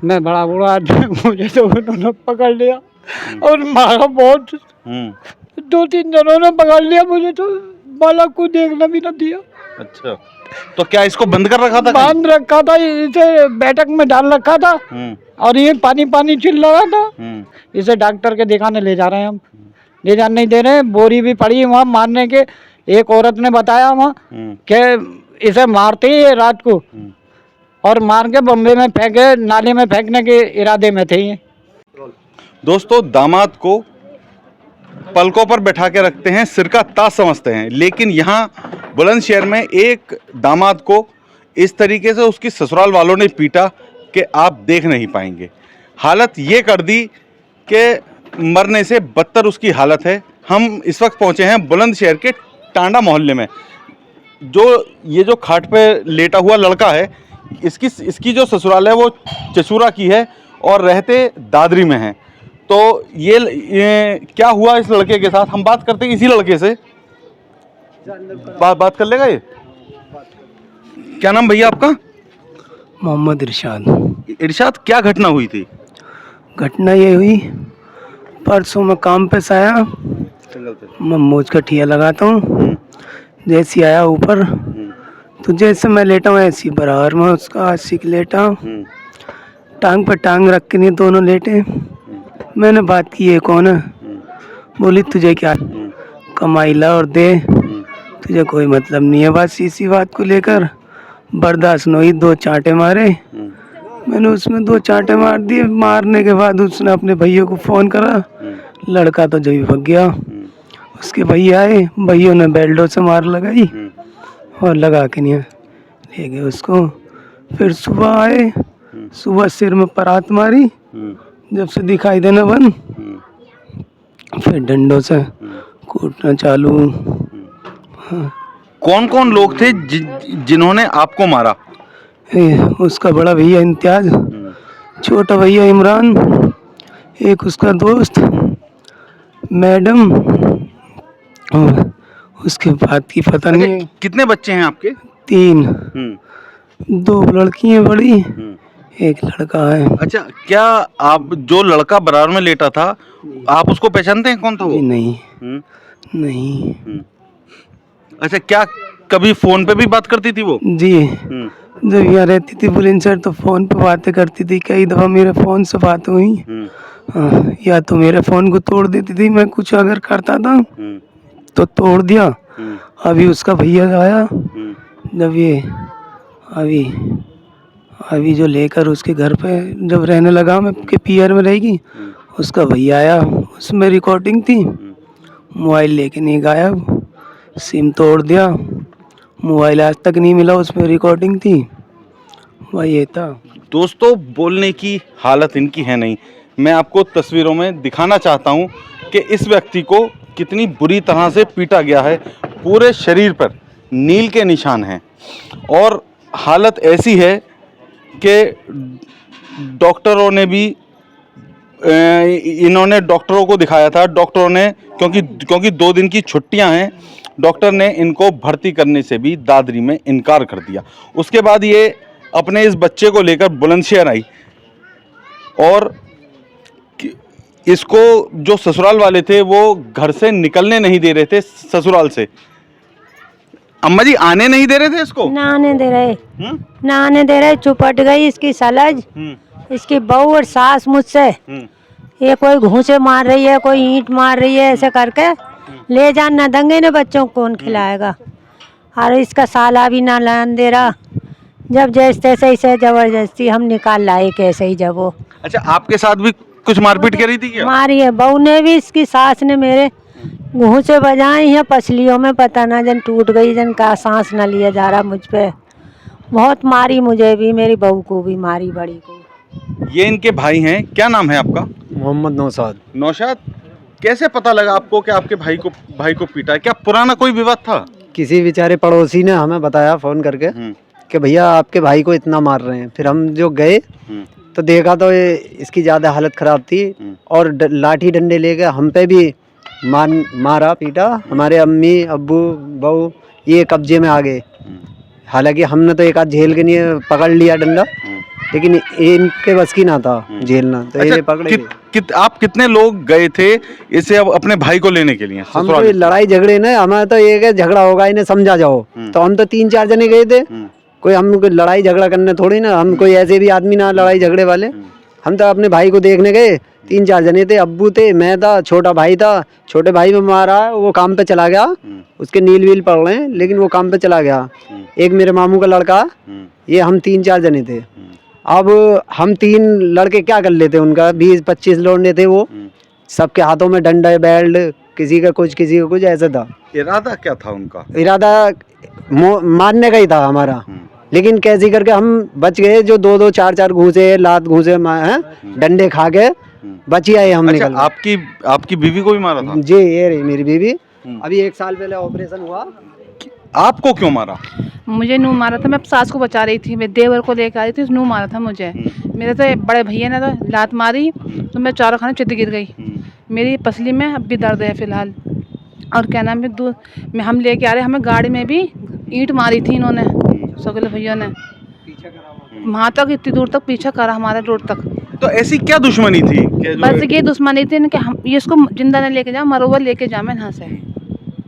मैं बड़ा बुरा आदमी, मुझे तो उन्होंने पकड़ लिया और मारा बहुत। 2-3 जनों ने पकड़ लिया मुझे, तो बालक को देखना भी न दिया। अच्छा, तो क्या इसको बंद कर रखा था? बांध रखा था, इसे बैठक में डाल रखा था और ये पानी पानी चिल्ला रहा था। इसे डॉक्टर के दिखाने ले जा रहे हैं हम, ले जाने नहीं दे रहे हैं। बोरी भी पड़ी वहाँ मारने के। एक औरत ने बताया वहाँ कि इसे मारते ही ये रात को और मार के बम्बे में फेंके, नाले में फेंकने के इरादे में थे ये। दोस्तों, दामाद को पलकों पर बैठा के रखते हैं, सिर का ताज समझते हैं, लेकिन यहाँ बुलंदशहर में एक दामाद को इस तरीके से उसकी ससुराल वालों ने पीटा कि आप देख नहीं पाएंगे। हालत ये कर दी कि मरने से बदतर उसकी हालत है। हम इस वक्त पहुँचे हैं बुलंदशहर के टांडा मोहल्ले में। ये जो खाट पे लेटा हुआ लड़का है, इसकी जो ससुराल है वो चचूरा की है और रहते दादरी में हैं। तो ये क्या हुआ इस लड़के के साथ, हम बात करते हैं इसी लड़के से। बात कर लेगा ये? क्या नाम भैया आपका? मोहम्मद इरशाद। इरशाद, क्या घटना हुई थी? घटना ये हुई, परसों मैं काम पे से आया, मैं मोज का ठिया लगाता हूँ। जैसे आया ऊपर, तो जैसे मैं लेटा हूँ ऐसी बराबर में उसका आशिक लेटा, टांग पे टांग रख के नहीं दोनों लेटे। मैंने बात की, ये कौन है? बोली तुझे क्या कमाई ला और दे, तुझे कोई मतलब नहीं है। बस इसी बात को लेकर बर्दाश्त नहीं हुई, 2 चांटे मारे। मैंने उसमें 2 चांटे मार दिए। मारने के बाद उसने अपने भैया को फ़ोन करा, लड़का तो जब भग गया। उसके भैया आए, भैया ने बेल्टों से मार लगाई और लगा के नहीं ले गए उसको। फिर सुबह आए, सुबह सिर में परात मारी, जब से दिखाई देना बंद, फिर डंडों से कूटना चालू। कौन कौन लोग थे जिन्होंने आपको मारा? उसका बड़ा भैया इम्तियाज, छोटा भैया इमरान, एक उसका दोस्त मैडम, और उसके बाद की पता नहीं। कितने बच्चे हैं आपके? 3, 2 लड़की हैं बड़ी, एक लड़का है। अच्छा, क्या आप जो लड़का बराबर में लेटा था, आप उसको पहचानते हैं? कौन था वो? नहीं नहीं। अच्छा, क्या कभी फोन पे भी बात करती थी वो? जी, जब यहाँ रहती थी बुलंदशहर तो फोन पे बातें करती थी। कई दफा मेरे फोन से बात हुई। या तो मेरे फोन को तोड़ देती थी, मैं कुछ अगर करता था तो तोड़ दिया। अभी उसका भैया आया, जब ये अभी जो लेकर उसके घर पे जब रहने लगा, मैं के पीआर में रहेगी, उसका भैया आया, उसमें रिकॉर्डिंग थी। मोबाइल लेके नहीं गायब, सिम तोड़ दिया, मोबाइल आज तक नहीं मिला, उसमें रिकॉर्डिंग थी। वही ये था। दोस्तों, बोलने की हालत इनकी है नहीं। मैं आपको तस्वीरों में दिखाना चाहता हूं कि इस व्यक्ति को कितनी बुरी तरह से पीटा गया है। पूरे शरीर पर नील के निशान हैं और हालत ऐसी है कि डॉक्टरों ने भी इन्होंने डॉक्टरों को दिखाया था। डॉक्टरों ने क्योंकि 2 दिन की छुट्टियां हैं, डॉक्टर ने इनको भर्ती करने से भी दादरी में इनकार कर दिया। उसके बाद ये अपने इस बच्चे को लेकर बुलंदशहर आई और इसको जो ससुराल वाले थे वो घर से निकलने नहीं दे रहे थे। ससुराल से अम्मा जी आने नहीं दे रहे थे इसको? ना आने दे रहे, ना आने दे रहे। चुपट गई इसकी सलज, इसकी बहू और सास मुझसे। ये कोई घूंसे मार रही है, कोई ईंट मार रही है, ऐसे करके ले जान ना देंगे ना, बच्चों को कौन खिलाएगा। और इसका साला भी ना लान दे रहा। जब जैसे तैसे इसे जबरदस्ती हम निकाल लाए कैसे ही जब वो। अच्छा, आपके साथ भी कुछ मारपीट करी थी क्या? मारी है, बहू ने भी, इसकी सास ने मेरे घूंसे बजाए हैं पसलियों में, पता ना जन टूट गई, जन का सांस न लिया जा रहा मुझ पे। बहुत मारी मुझे भी, मेरी बहू को भी मारी, बड़ी को। ये इनके भाई हैं। क्या नाम है आपका? मोहम्मद नौशाद। नौशाद, कैसे पता लगा आपको कि आपके भाई को पीटा है? क्या पुराना कोई विवाद था? किसी बेचारे पड़ोसी ने हमें बताया फ़ोन करके कि भैया आपके भाई को इतना मार रहे हैं। फिर हम जो गए तो देखा तो ये इसकी ज़्यादा हालत ख़राब थी और लाठी डंडे लेके हम पे भी मारा पीटा। हमारे अम्मी अब्बू बहू ये कब्जे में आ गए। हालांकि हमने तो एक आध झेल के नहीं पकड़ लिया डंडा, लेकिन इनके बस की ना था झेलना, तो ये पकड़े गए। आप कितने लोग गए थे इसे अब अपने भाई को लेने के लिए? हम तो ये लड़ाई झगड़े ना, हमारा तो ये है झगड़ा होगा इन्हें समझा जाओ, तो हम तो 3-4 जने गए थे। कोई हम कोई लड़ाई झगड़ा करने थोड़ी ना, हम कोई ऐसे भी आदमी ना लड़ाई झगड़े वाले। हम तो अपने भाई को देखने गए, 3-4 जने थे, अब्बू थे, मैं था, छोटा भाई था। छोटे भाई में मारा है, वो काम पे चला गया, उसके नील वील पड़ रहे हैं, लेकिन वो काम पे चला गया। एक मेरे मामू का लड़का, ये हम 3-4 जने थे। अब हम 3 लड़के क्या कर लेते, उनका 20-25 लौंडे थे, वो सबके हाथों में डंडा बेल्ट, किसी का कुछ ऐसा था। इरादा क्या था उनका? इरादा मारने का ही था हमारा, लेकिन कैसे करके हम बच गए। जो 2-2 4-4 घूसे, लात घूसे, डंडे खा के बच ही आए हम। अच्छा, आपकी बीवी को भी मारा था? जी, ये रही मेरी बीवी, अभी 1 साल पहले ऑपरेशन हुआ। आपको क्यों मारा? मुझे नू मारा था, मैं सास को बचा रही थी, मैं देवर को लेकर आ रही थी, नू मारा था मुझे। मेरे तो बड़े भैया ने तो लात मारी, तो मैं चारों खाने चित गिर गई। मेरी पसली में अब भी दर्द है फिलहाल। और क्या नाम है, दूध में हम लेके आ रहे, हमें गाड़ी में भी ईंट मारी थी इन्होंने, सगले भैया ने, वहाँ तक, इतनी दूर तक पीछा करा हमारे रोड तक। तो ऐसी क्या दुश्मनी थी? बस ये दुश्मनी थी कि हम ये इसको जिंदा नहीं लेके जाओ, मरोवा लेके जाओ मैं यहाँ से,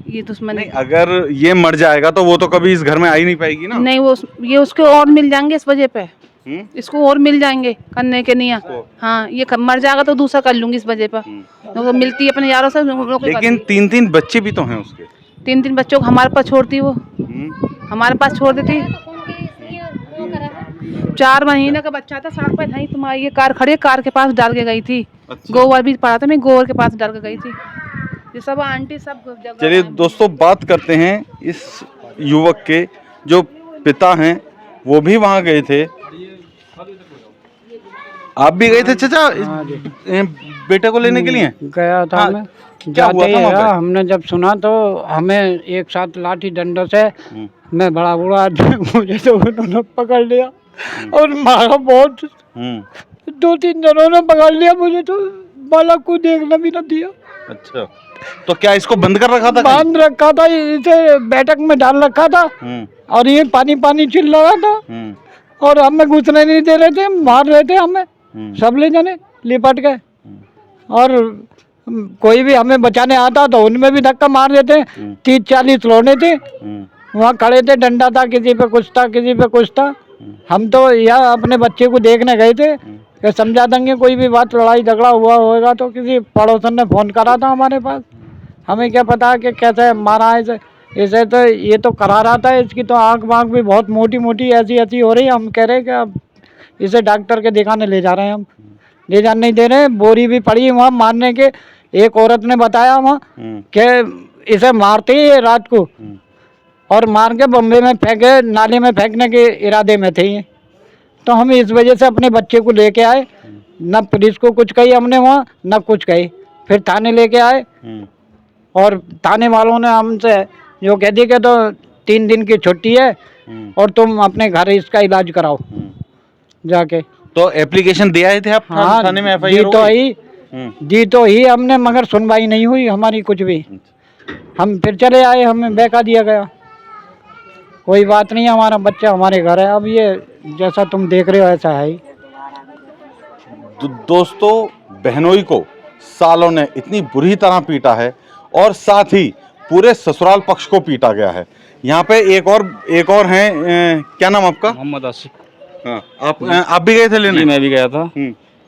ये दुश्मनी। नहीं, अगर ये मर जाएगा तो वो तो कभी इस घर में आ ही नहीं पाएगी ना। नहीं, वो ये उसको और मिल जाएंगे इस वजह पे, इसको और मिल जाएंगे करने के नहीं। हाँ, ये मर जाएगा तो दूसरा कर लूंगी इस वजह पर, तो मिलती है अपने यारों से। लेकिन 3-3 बच्चे भी तो हैं उसके। 3-3 बच्चों को हमारे पास छोड़ती, वो हमारे पास छोड़ देती। 4 महीने का बच्चा था, सड़क पे नहीं, तुम्हारी ये कार खड़ी है, कार के पास डाल के गई थी। अच्छा। गोबर भी पड़ा था, मैं गोबर के पास डाल के गई थी। ये सब आंटी सब जगह। चलिए दोस्तों, बात करते हैं इस युवक के जो पिता हैं, वो भी वहाँ गए थे। आप भी गए थे चाचा बेटे को लेने के लिए? गया था मैं। क्या हुआ था वहाँ पे? हमने जब सुना तो हमें एक साथ लाठी डंडों से, मैं बड़ा बुरा आदमी, मुझे तो उन्होंने पकड़ लिया और मारा बहुत। 2-3 जनों ने पकड़ लिया मुझे, तो बालक को देखना भी न दिया। अच्छा, तो क्या इसको बंद कर रखा था? बांध रखा था, इसे बैठक में डाल रखा था, और ये पानी पानी चिल्ला रहा था, और हमें घुसने नहीं दे रहे थे, मार रहे थे हमें सब ले जाने लिपट के। और कोई भी हमें बचाने आता तो उनमें भी धक्का मार देते। 30-40 लौंडे थे वहाँ खड़े थे, डंडा था, किसी पे कुछ था, किसी पे कुछ था। हम तो यहाँ अपने बच्चे को देखने गए थे कि समझा देंगे, कोई भी बात लड़ाई झगड़ा हुआ होगा तो किसी पड़ोसन ने फ़ोन करा था हमारे पास, हमें क्या पता कि कैसे मारा है इसे। तो ये तो करा रहा था, इसकी तो आँख वाँख भी बहुत मोटी मोटी ऐसी हो रही है। हम कह रहे हैं कि अब इसे डॉक्टर के दिखाने ले जा रहे हैं, हम ले जाने नहीं दे रहे हैं। बोरी भी पड़ी है वहाँ मारने के। एक औरत ने बताया वहाँ कि इसे मारते ही रात को, और मार के बम्बे में फेंके, नाले में फेंकने के इरादे में थे ये। तो हम इस वजह से अपने बच्चे को लेके आए, न पुलिस को कुछ कही हमने वहाँ, न कुछ कही। फिर थाने लेके आए, और थाने वालों ने हमसे जो कह दी कि तो 3 दिन की छुट्टी है और तुम अपने घर इसका इलाज कराओ जाके। तो एप्लीकेशन दिया ही थे आप? हाँ, थाने में एफआईआर दी तो ही हमने, मगर सुनवाई नहीं हुई हमारी कुछ भी। हम फिर चले आए, हमें बहका दिया गया। कोई बात नहीं, हमारा बच्चा हमारे घर है। अब ये जैसा तुम देख रहे हो ऐसा है ही। दोस्तों, बहनोई को सालों ने इतनी बुरी तरह पीटा है, और साथ ही पूरे ससुराल पक्ष को पीटा गया है। यहाँ पे एक और हैं, क्या नाम आपका? मोहम्मद आसिफ। हाँ, आप भी गए थे लेने? मैं भी गया था।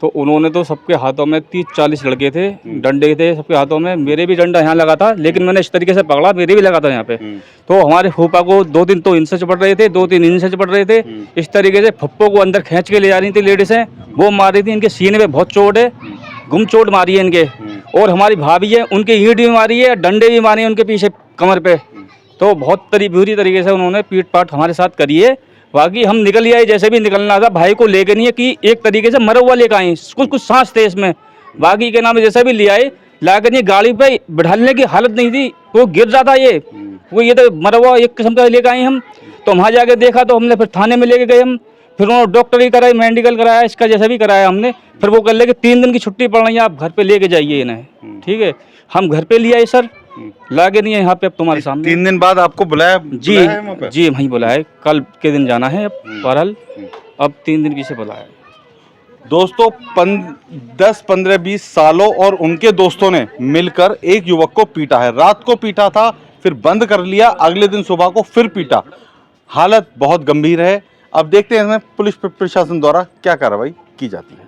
तो उन्होंने तो सबके हाथों में 30-40 लड़के थे, डंडे थे सबके हाथों में। मेरे भी डंडा यहाँ लगा था, लेकिन मैंने इस तरीके से पकड़ा, मेरे भी लगा था यहाँ पे। तो हमारे फूफा को 2 दिन तो इनसे चपट रहे थे, 2-3 इनसे चपट रहे थे। इस तरीके से फप्पो को अंदर खींच के ले जा रही थी लेडीसें, वो मार रही थी। इनके सीने में बहुत चोट है, गुम चोट मारी है इनके। और हमारी भाभी है, उनके ईंट भी मारी है, डंडे भी मारे हैं उनके पीछे कमर पे। तो बहुत बुरी तरीके से उन्होंने पीट पाट हमारे साथ करी है। बाकी हम निकल आए, जैसे भी निकलना था। भाई को लेके नहीं है कि एक तरीके से मरा हुआ लेकर आए, कुछ सांस थे इसमें। बाकी के नाम जैसे भी ले आए, लाकर नहीं गाड़ी पे बैठाने की हालत नहीं थी, वो गिर जाता ये तो मरा हुआ एक किस्म का लेकर आए हम। तो वहाँ जाके देखा तो हमने फिर थाने में लेके गए हम। फिर उन्होंने डॉक्टरी कराई, मेडिकल कराया, इसका जैसा भी कराया हमने। फिर वो कर ले कि 3 दिन की छुट्टी पड़ रही है, आप घर पे लेके जाइए इन्हें। ठीक है, हम घर पे ले आए सर। लागे नहीं है यहाँ पे अब तुम्हारे सामने। 3 दिन बाद आपको बुलाया जी बुलाया है वहाँ पे? जी वहीं बुलाया है, कल के दिन जाना है अब बहरहाल, अब 3 दिन पीछे बुलाया है। दोस्तों 10-15-20 सालों और उनके दोस्तों ने मिलकर एक युवक को पीटा है। रात को पीटा था, फिर बंद कर लिया, अगले दिन सुबह को फिर पीटा। हालत बहुत गंभीर है। अब देखते हैं इसमें पुलिस प्रशासन द्वारा क्या कार्रवाई की जाती है।